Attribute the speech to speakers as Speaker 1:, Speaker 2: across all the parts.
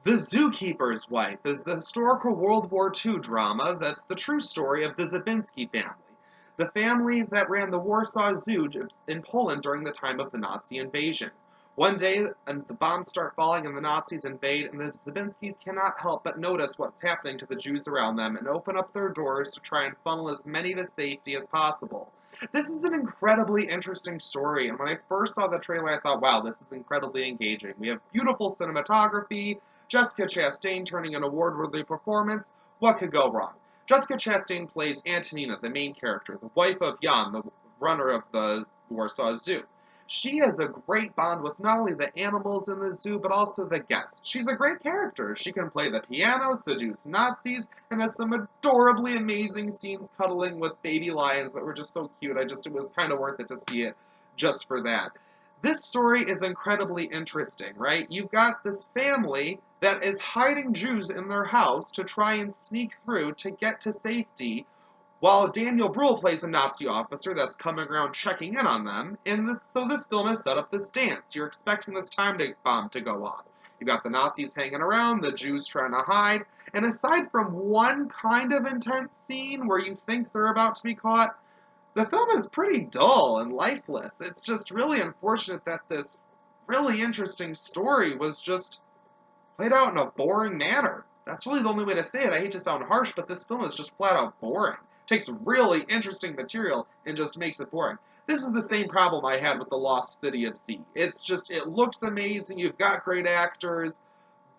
Speaker 1: The Zookeeper's Wife is the historical World War II drama that's the true story of the Zabinski family, the family that ran the Warsaw Zoo in Poland during the time of the Nazi invasion. One day, the bombs start falling and the Nazis invade, and the Zabinskis cannot help but notice what's happening to the Jews around them and open up their doors to try and funnel as many to safety as possible. This is an incredibly interesting story, and when I first saw the trailer, I thought, wow, this is incredibly engaging. We have beautiful cinematography, Jessica Chastain turning an award-worthy performance. What could go wrong? Jessica Chastain plays Antonina, the main character, the wife of Jan, the runner of the Warsaw Zoo. She has a great bond with not only the animals in the zoo, but also the guests. She's a great character. She can play the piano, seduce Nazis, and has some adorably amazing scenes cuddling with baby lions that were just so cute. It was kind of worth it to see it just for that. This story is incredibly interesting, right? You've got this family that is hiding Jews in their house to try and sneak through to get to safety, while Daniel Bruhl plays a Nazi officer that's coming around checking in on them. So this film has set up this dance. You're expecting this time bomb to go off. You've got the Nazis hanging around, the Jews trying to hide, and aside from one kind of intense scene where you think they're about to be caught, the film is pretty dull and lifeless. It's just really unfortunate that this really interesting story was just played out in a boring manner. That's really the only way to say it. I hate to sound harsh, but this film is just flat out boring. It takes really interesting material and just makes it boring. This is the same problem I had with The Lost City of Z. It looks amazing, you've got great actors,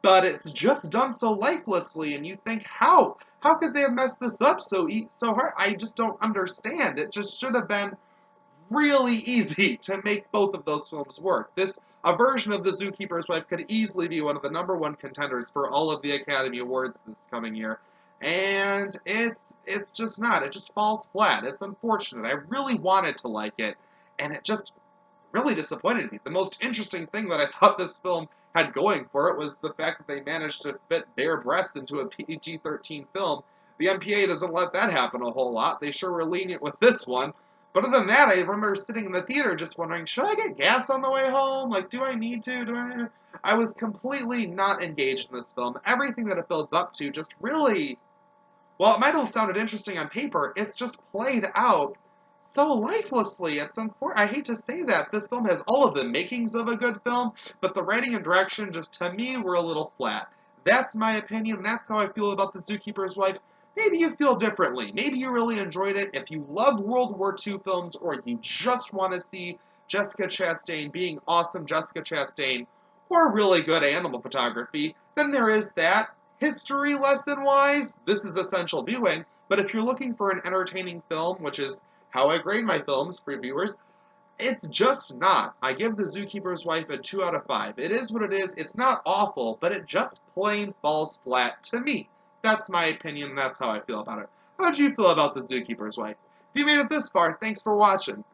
Speaker 1: but it's just done so lifelessly, and you think, how? How could they have messed this up so hard? I just don't understand. It just should have been really easy to make both of those films work. A version of The Zookeeper's Wife could easily be one of the #1 contenders for all of the Academy Awards this coming year, and it's just not. It just falls flat. It's unfortunate. I really wanted to like it, and it just really disappointed me. The most interesting thing that I thought this film had going for it was the fact that they managed to fit bare breasts into a PG-13 film. The MPA doesn't let that happen a whole lot. They sure were lenient with this one. But other than that, I remember sitting in the theater just wondering, should I get gas on the way home? Like, do I need to? I was completely not engaged in this film. Everything that it builds up to just really, well, it might have sounded interesting on paper, it's just played out so lifelessly. I hate to say that. This film has all of the makings of a good film, but the writing and direction just, to me, were a little flat. That's my opinion. That's how I feel about The Zookeeper's Wife. Maybe you feel differently. Maybe you really enjoyed it. If you love World War II films, or you just want to see Jessica Chastain being awesome Jessica Chastain, or really good animal photography, then there is that. History lesson-wise, this is essential viewing, but if you're looking for an entertaining film, which is how I grade my films for viewers, it's just not. I give The Zookeeper's Wife a 2 out of 5. It is what it is. It's not awful, but it just plain falls flat to me. That's my opinion. That's how I feel about it. How would you feel about The Zookeeper's Wife? If you made it this far, thanks for watching.